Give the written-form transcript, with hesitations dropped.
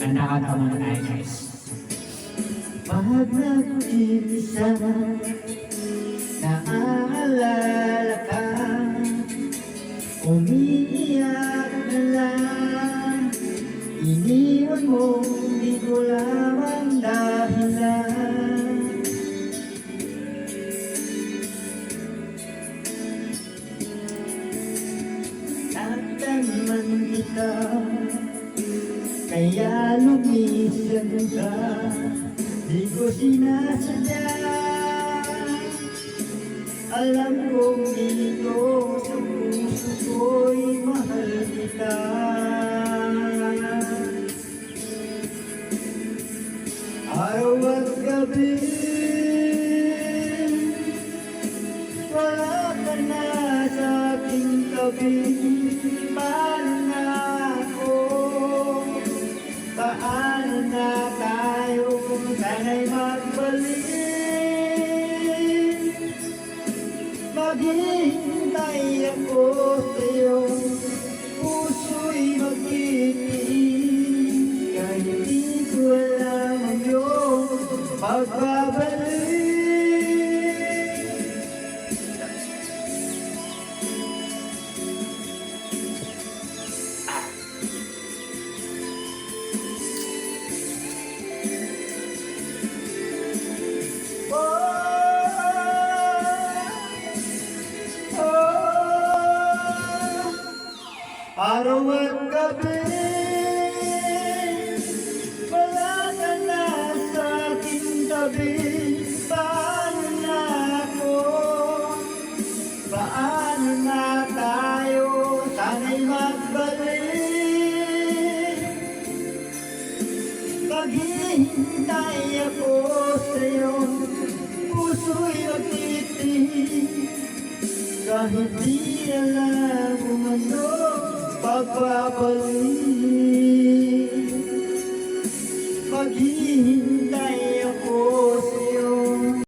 Nandakanta muna tayo guys. Pag nag-iisa, naaalala ka, umiiyak na lang, iniwan mo, di ko lamang dahilan. Nagtanman kita, kaya lumisan ka, di ko sinasadya. Alam kong dito sa puso ko'y mahal kita. Araw at gabi, wala ka na sa aking tabi. Paano na ako? Paano na tayo? Sana'y magbalik. Maghihintay ako sa'yo, puso'y magtitiin, kahit di ko alam ang iyong pagbabalik. Araw at gabi, wala ka na sa aking tabi. Paano na ako? Paano na tayo? Sana'y magbalik. Maghihintay ako sa'yo, puso'y magtitiin, kahit di alam kung ano pagbabalik.